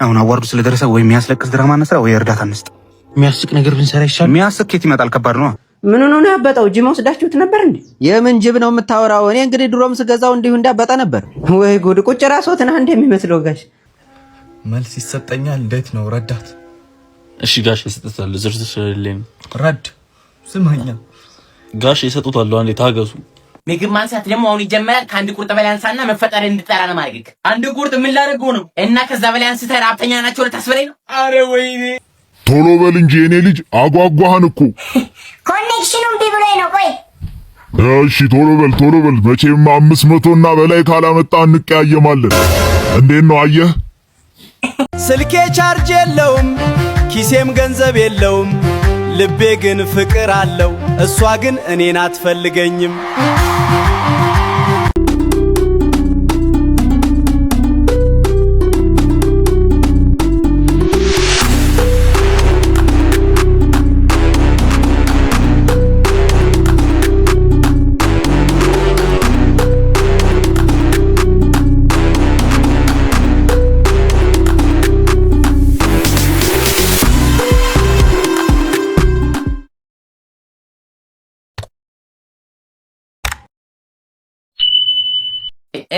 አሁን አዋርዱ ስለደረሰ ወይ የሚያስለቅስ ድራማ እንስራ ወይ እርዳታ እንስጥ። የሚያስቅ ነገር ብንሰራ ይሻላል። የሚያስቅ ኬት ይመጣል? ከባድ ነው። ምን ሆኖ ነው ያበጠው? ጅብ ወስዳችሁት ነበር እንዴ? የምን ጅብ ነው የምታወራው? እኔ እንግዲህ ድሮም ስገዛው እንዲሁ እንዳበጠ ነበር። ወይ ጉድ! ቁጭ ራስዎትና እንደሚመስለው ጋሽ መልስ ይሰጠኛል። እንዴት ነው ረዳት? እሺ ጋሽ ይሰጣል። ዝርዝር ስለሌለኝ ረድ ስማኛ ጋሽ ይሰጡታል። አንዴ ታገሱ። ምግብ ማንሳት ደግሞ አሁን ይጀምራል። ከአንድ ቁርጥ በላይ አንሳና መፈጠር እንድጠራ ነው ማድረግ። አንድ ቁርጥ ምን ላደርገው ነው? እና ከዛ በላይ አንስተህ ሀብተኛ ናቸው ልታስበለኝ ነው? አረ ወይኔ! ቶሎ በል እንጂ የኔ ልጅ አጓጓህን እኮ። ኮኔክሽኑ እምቢ ብሎኝ ነው። ቆይ እሺ ቶሎ በል መቼም 500 እና በላይ ካላመጣ እንቀያየማለን። እንዴት ነው አየህ? ስልኬ ቻርጅ የለውም፣ ኪሴም ገንዘብ የለውም። ልቤ ግን ፍቅር አለው፣ እሷ ግን እኔን አትፈልገኝም።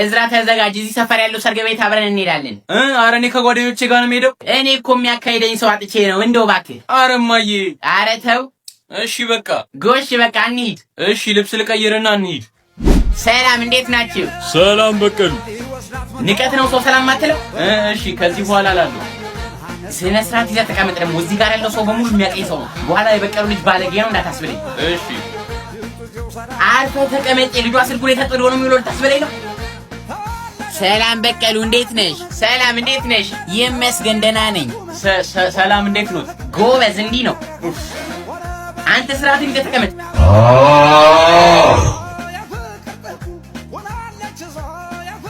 እዝራ ተዘጋጅ፣ እዚህ ሰፈር ያለው ሰርግ ቤት አብረን እንሄዳለን። ኧረ እኔ ከጓደኞቼ ጋር ነው የምሄደው። እኔ እኮ የሚያካሂደኝ ሰው አጥቼ ነው። እንደው እባክህ። ኧረ እማዬ። ኧረ ተው። እሺ በቃ ጎሽ፣ በቃ እንሂድ። እሺ ልብስ ልቀይርና እንሂድ። ሰላም፣ እንዴት ናችሁ? ሰላም በቀሉ። ንቀት ነው ሰው ሰላም ማትለው? እሺ ከዚህ በኋላ አላለሁ። ስነ ስርዓት ይዘህ ተቀመጥ። ደግሞ እዚህ ጋር ያለው ሰው በሙሉ የሚያውቀኝ ሰው ነው። በኋላ የበቀሉ ልጅ ባለጌ ነው እንዳታስብለኝ። እሺ አርፈህ ተቀመጥ። ልጇ ስልኩን የተጥዶ ነው የሚውለው ልታስብለኝ ነው? ሰላም በቀሉ፣ እንዴት ነሽ? ሰላም እንዴት ነሽ? ይመስገን ደህና ነኝ። ሰላም እንዴት ነው? ጎበዝ፣ እንዲህ ነው። አንተ ስርዓትን ይዘህ ተቀመጥ።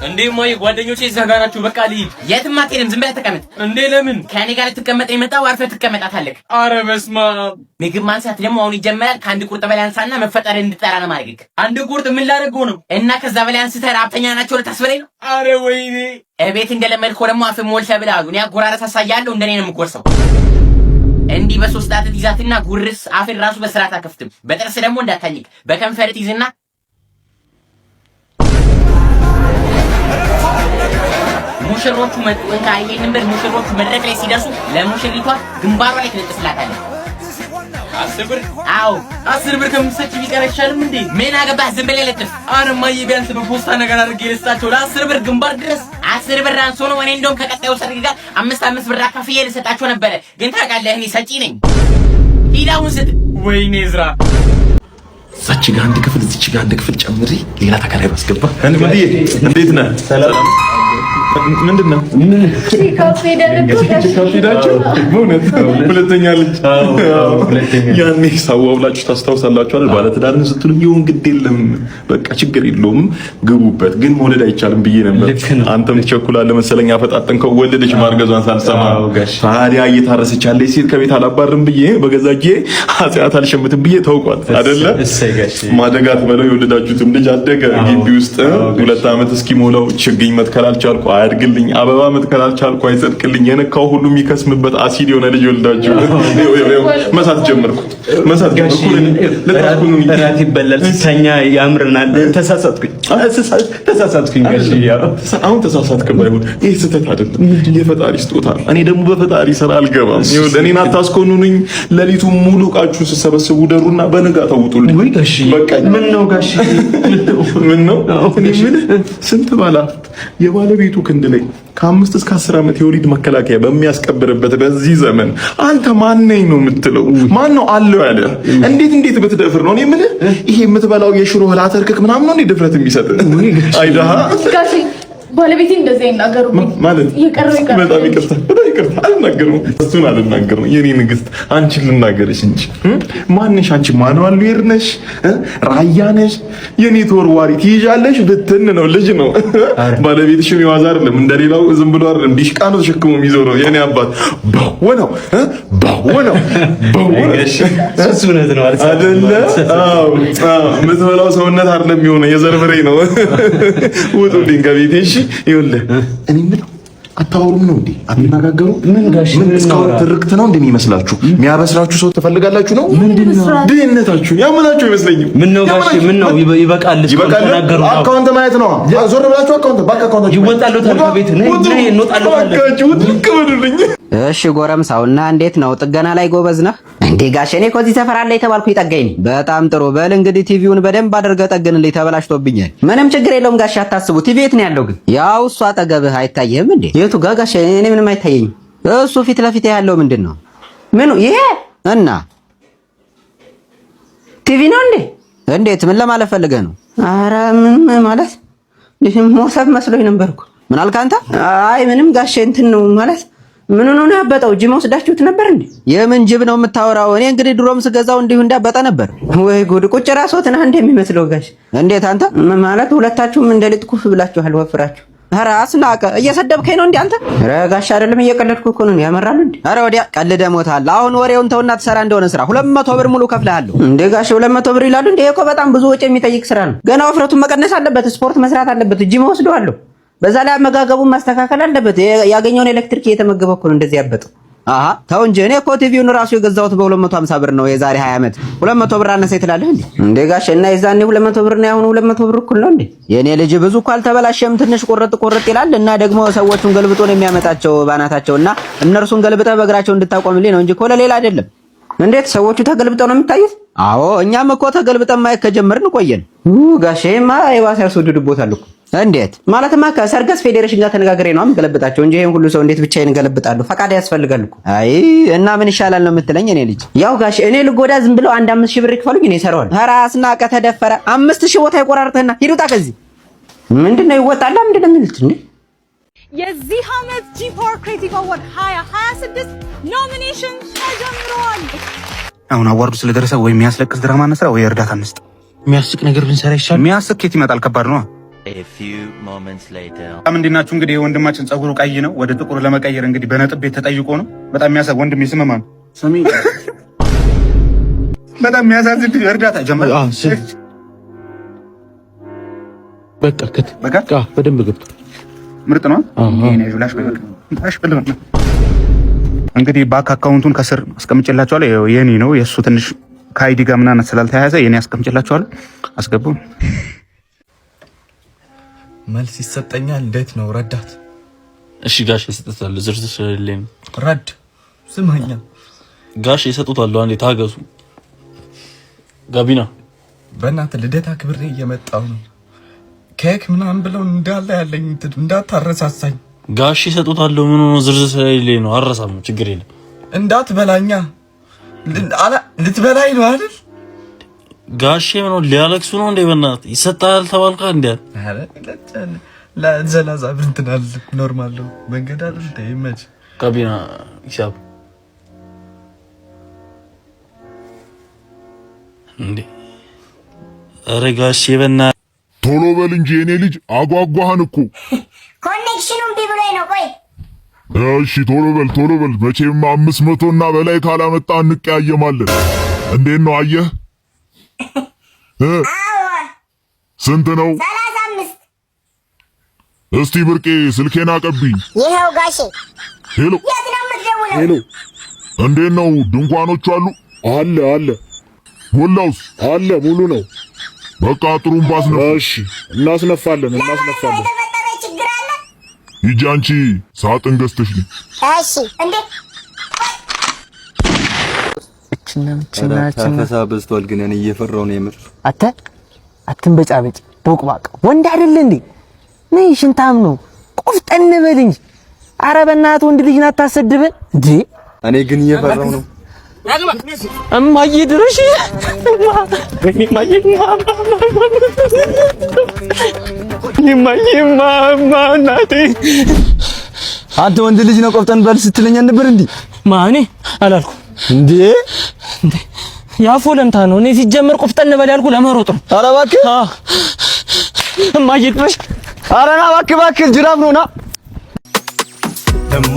እንዴ ማይ ጓደኞቼ እዛ ጋር ናቸው። በቃ ልሂድ። የትም አትሄድም፣ ዝም ብለህ ተቀመጥ። እንዴ ለምን? ከእኔ ጋር ልትቀመጥ የመጣው አርፈህ ትቀመጣታለህ። አረ በስመ አብ። ምግብ ማንሳት ደግሞ አሁን ይጀምራል። ከአንድ ቁርጥ በላይ አንሳና መፈጠር እንድጠራ ነው ማድረግ። አንድ ቁርጥ ምን ላደርገው ነው? እና ከዛ በላይ አንስተህ ሀብተኛ ናቸው ልታስበለኝ ነው? አረ ወይኔ! እቤት እንደለመድከው ደግሞ አፍ ሞልተህ ብላ። እኔ አጎራረስ አሳያለሁ። እንደኔ ነው የምጎርሰው። እንዲህ በሶስት ጣት ይዛትና ጉርስ። አፍን ራሱ በስርዓት አከፍትም። በጥርስ ደግሞ እንዳታኝክ። በከንፈር ትይዝና ሙሽሮቹ መጡ። እንካ ይሄንን ብር ሙሽሮቹ መድረክ ላይ ሲደርሱ ለሙሽሪቷ ግንባሯ ላይ ትለጥስላታለህ። 10 ብር? አዎ 10 ብር ከምትሰጪ ቢቀር አይሻልም እንዴ? ምን አገባህ? ዝም ብለህ ለጥፍ። ኧረ እማዬ ቢያንስ በፖስታ ነገር አድርጌ ልስጣቸው። ለ10 ብር ግንባር ድረስ 10 ብር አንሶ ነው። እኔ እንደውም ከቀጣዩ ሰርግ ጋር 5 ብር አካፍዬ ልሰጣቸው ነበረ። ግን ታውቃለህ እኔ ሰጪ ነኝ። ሂድ አሁን ስጥ። ወይኔ እዝራ፣ እዛች ጋር አንድ ክፍል እዚች ጋር አንድ ክፍል ጨምሪ፣ ሌላ ተከራይ ባስገባ። እንዴት ነህ? ሰላም። ምንድነው? ካፌ ዳቸው በእውነት ሁለተኛ ልጅ ያኔ ሳዋውላችሁ ታስታውሳላችሁ አይደል? ባለትዳርን ስትሉ ይሁን ግድ የለም በቃ ችግር የለውም ግቡበት፣ ግን መውለድ አይቻልም ብዬ ነበር። አንተም ትቸኩላለህ መሰለኝ። አፈጣጠንከው ወለደች ማርገዟን ሳልሰማ። ታዲያ እየታረሰች ያለች ሴት ከቤት አላባርም ብዬ በገዛ እጄ ኃጢአት አልሸምትም ብዬ ተውቋት አይደለ? ማደጋት በለው የወለዳችሁትም ልጅ አደገ ግቢ ውስጥ 2 ዓመት እስኪሞላው። ችግኝ መትከል አልቻልኩ አያድግልኝ፣ አበባ መትከል አልቻልኩ አይጸድቅልኝ። የነካው ሁሉ የሚከስምበት አሲድ የሆነ ልጅ ወልዳችሁ መሳት ጀመርኩ። እራት ይበላል፣ ሲተኛ ያምርናል። ተሳሳትኩኝ። አሁን ተሳሳትክ ባይሆን ይህ ስህተት አይደለም፣ የፈጣሪ ስጦታ። እኔ ደግሞ በፈጣሪ ስራ አልገባም። እኔን አታስኮኑኝ። ሌሊቱን ሙሉ ዕቃችሁን ስሰበስቡ ደሩና በነጋ ተውጡልኝ። በቃ ምን ነው ጋሽ? ምን ነው? እኔ የምልህ ስንት ባለሀብት የባለቤቱ ክንድ ላይ ከ5 እስከ 10 ዓመት የወሊድ መከላከያ በሚያስቀብርበት በዚህ ዘመን አንተ ማን ነኝ ነው የምትለው? ማን ነው አለው ያለ? እንዴት ብትደፍር ነው? እኔ የምልህ ይሄ የምትበላው የሽሮ ህላተርክክ ምናምን ነው እንዴ ድፍረት የሚሰጥ? አይዳሃ ጋሼ ባለቤቴ እንደዚህ አይናገሩ ማለት ይቀርብ። በጣም ይቅርታ አልናገርም። እሱን አልናገርም። የኔ ንግስት አንቺን ልናገርሽ እንጂ ማንሽ አንቺ? ማንዋል ሉየር ነሽ? ራያ ነሽ? የኔ ተወርዋሪ ትይዣለሽ? ብትን ነው ልጅ ነው። ባለቤትሽም የዋዛ አይደለም፣ እንደሌላው ዝም ብሎ አይደለም፣ ዲሽቃ ነው ተሸክሞ የሚዞረው። የኔ አባት ባወነው እሱ እውነት ነው አይደለ? አዎ የምትበላው ሰውነት አይደለም የሆነ የዘር ፍሬ ነው። ውጡልኝ ከቤቴ እሺ። ይኸውልህ እኔ የምለው አታወሩም ነው እንዴ? አትነጋገሩ? ምን ጋሽ ምን ትርክት ነው እንደሚመስላችሁ? የሚያበስራችሁ ሰው ትፈልጋላችሁ ነው? ምንድነው ድህነታችሁ ያመናችሁ አይመስለኝም። ምን ነው ጋሽ ምን ነው ይበቃል። ተናገሩ። አካውንት ማየት ነው። ዞር ብላችሁ አካውንት ባንክ አካውንት ይወጣሉ። ከቤት ነው እንወጣለን። ባካችሁ ትከበዱልኝ። እሺ ጎረምሳውና እንዴት ነው? ጥገና ላይ ጎበዝ ነህ እንዴ? ጋሽ እኔ ከዚህ ሰፈር አለ የተባልኩ ይጠጋኝ። በጣም ጥሩ። በል እንግዲህ ቲቪውን በደንብ አድርገህ ጠግንልኝ፣ ተበላሽቶብኛል። ምንም ችግር የለውም ጋሽ አታስቡ። ቲቪ የት ነው ያለው ግን? ያው እሱ አጠገብህ አይታየህም እንዴ? የቱ ጋር ጋሽ? እኔ ምንም አይታየኝም። እሱ ፊት ለፊት ያለው ምንድን ነው? ምኑ ይሄ? እና ቲቪ ነው እንዴ? እንዴት? ምን ለማለት ፈልገህ ነው? ኧረ ምን ማለት ሞሰብ መስሎኝ ነበርኩ። ምን አልክ አንተ? አይ ምንም ጋሽ እንትን ነው ማለት ምን ነው ያበጠው? ጅብ ወስዳችሁት ነበር እንዴ? የምን ጅብ ነው የምታወራው? እኔ እንግዲህ ድሮም ስገዛው እንዲሁ እንዳበጠ ነበር። ወይ ጉድ! ቁጭ ራስዎትን አንዴ የሚመስለው ጋሽ። እንዴት አንተ? ማለት ሁለታችሁም እንደ ልጥ ኩፍ ብላችኋል፣ ወፍራችሁ። ኧረ አስናቀ፣ እየሰደብከኝ ነው እንዴ አንተ? ኧረ ጋሽ አይደለም እየቀለድኩ እኮ ነው። ያመራሉ እንዴ? ኧረ ወዲያ ቀልደ ሞታል። አሁን ወሬውን ተውና ትሰራ እንደሆነ ስራ። 200 ብር ሙሉ ከፍለሃለሁ። እንዴ ጋሽ 200 ብር ይላሉ እንዴ? እኮ በጣም ብዙ ወጪ የሚጠይቅ ስራ ነው። ገና ወፍረቱን መቀነስ አለበት፣ ስፖርት መስራት አለበት፣ ጂም ወስደዋለሁ። በዛ ላይ አመጋገቡን ማስተካከል አለበት። ያገኘውን ኤሌክትሪክ እየተመገበ እኮ ነው እንደዚህ ያበጠው። አሃ ተው እንጂ እኔ እኮ ቲቪውን ራሱ የገዛሁት በ250 ብር ነው የዛሬ 20 ዓመት። 200 ብር አነሰ ትላለህ እንዴ? እንዴ ጋሽ እና የዛኔ 200 ብር ነው ያሁን 200 ብር እኩል ነው እንዴ? የኔ ልጅ ብዙ እኮ አልተበላሸም፣ ትንሽ ቁርጥ ይላል። እና ደግሞ ሰዎቹን ገልብጦ ነው የሚያመጣቸው ባናታቸውና እነርሱን ገልብጠህ በእግራቸው እንድታቆምልኝ ነው እንጂ እኮ ለሌላ አይደለም። እንዴት ሰዎቹ ተገልብጠው ነው የሚታዩት? አዎ እኛም እኮ ተገልብጠን ማየት ከጀመርን ቆየን። ጋሼማ የባሰ ያስወድድቦታል እኮ። እንዴት ማለትማ ከሰርገስ ፌዴሬሽን ጋር ተነጋግሬ ነው የምገለብጣቸው እንጂ ይሄን ሁሉ ሰው እንዴት ብቻዬን እገለብጣለሁ? ፈቃድ ያስፈልጋል እኮ። አይ እና ምን ይሻላል ነው የምትለኝ? እኔ ልጅ ያው ጋሽ እኔ ልጎዳ ዝም ብለው 5,000 ብር ይክፈሉኝ እኔ እሰራዋለሁ። ኧረ አስናቀ ተደፈረ። 5,000 ቦታ ይቆራርጥህና ሂድ ውጣ ከዚህ። ምንድነው ይወጣላ? ምንድነው የሚሉት እንዴ? የዚህ ዓመት ጂ4 ክሬቲቭ አዋርድ 2026 ኖሚኔሽን ተጀምሯል። አሁን አዋርዱ ስለደረሰ ወይ የሚያስለቅስ ድራማ እንስራ ወይ እርዳታ እንስጥ። የሚያስቅ ነገር ብንሰራ ይሻላል። የሚያስቅ ከየት ይመጣል? ከባድ ነው። A few moments later እንዴት ናችሁ? እንግዲህ የወንድማችን ጸጉሩ ቀይ ነው፣ ወደ ጥቁር ለመቀየር እንግዲህ በነጥብ ቤት ተጠይቆ ነው። በጣም የሚያሳዝን ወንድም ይስመማ ነው። ስሚ በጣም የሚያሳዝን እርዳታ ጀመረ። በቃ በደንብ ገብቶ ምርጥ ነው። ይሄን ይላሽ በቃ እንግዲህ ባክ አካውንቱን ከስር አስቀምጬላችኋለሁ። የኔ ነው የሱ ትንሽ ከአይዲ ጋር ምናምን ስላልተያያዘ የኔ አስቀምጬላችኋለሁ። አስገቡ። መልስ ይሰጠኛል። እንዴት ነው ረዳት? እሺ ጋሽ ይሰጡታል። ዝርዝር ስለሌለኝ ረድ ስማኛ ጋሽ ይሰጡታል። አንዴ ታገሱ። ጋቢና በእናትህ ልደታ ክብሬ እየመጣው ነው። ኬክ ምናምን ብለው እንዳለ ያለኝ እንዳታረሳሳኝ። ጋሽ ይሰጡታል። ምን ነው ዝርዝር ስለሌለኝ ነው። አረሳም ችግር የለም። እንዳትበላኛ ልትበላኝ ነው አይደል? ጋሼ ምን ነው ሊያለቅሱ ነው እንዴ? በእናትህ ይሰጣል ተባልካ እንዴ? አረ ለዘላዛ ብንትናል ኖርማል ነው መንገድ አይደል? ይመች ጋቢና ሂሳብ እንዴ? አረ ጋሼ በእናትህ ቶሎ በል እንጂ የኔ ልጅ አጓጓህን እኮ። ኮኔክሽኑን ቢብሎኝ ነው። ቆይ እሺ ቶሎ በል መቼም 500 እና በላይ ካላመጣ እንቀያየማለን። እንዴት ነው አየህ? ስንት ነው? 35 እስቲ ብርቄ ስልኬን አቀብኝ። ይሄው ጋሼ። ሄሎ የት ነው የምትደውለው? ሄሎ እንዴት ነው? ድንኳኖቹ አሉ? አለ ሙላውስ አለ ሙሉ ነው። በቃ ጥሩምባ አስነፋ። እሺ እናስነፋለን። የተፈጠረ ችግር አለ? ሂጂ አንቺ ሳጥን ገዝተሽልኝ። እሺ እንዴ ታፈሳ በዝቷል። ግን እኔ እየፈራሁ ነው የምር። አትንበጫበጭ ቦቅባቅ ወንድ አይደል እንዴ? ነይ ሽንታም ነው። ቆፍጠን በል እንጂ። ኧረ በእናትህ ወንድ ልጅ ናት ታሰድበን እንዴ? እኔ ግን እየፈራሁ ነው። እማዬ ድረሽ እናቴ። አንተ ወንድ ልጅ ነው ቆፍጠን በል ስትለኝ ነበር እንዴ? ማኔ አላልኩም እንዴ? ያፎለምታ ነው። እኔ ሲጀመር ቆፍጠን በል ያልኩ ለመሮጥ ነው። ኧረ እባክህ እማዬ ድረሽ። ኧረ ና እባክህ ጅራፍ ነው ና ደሞ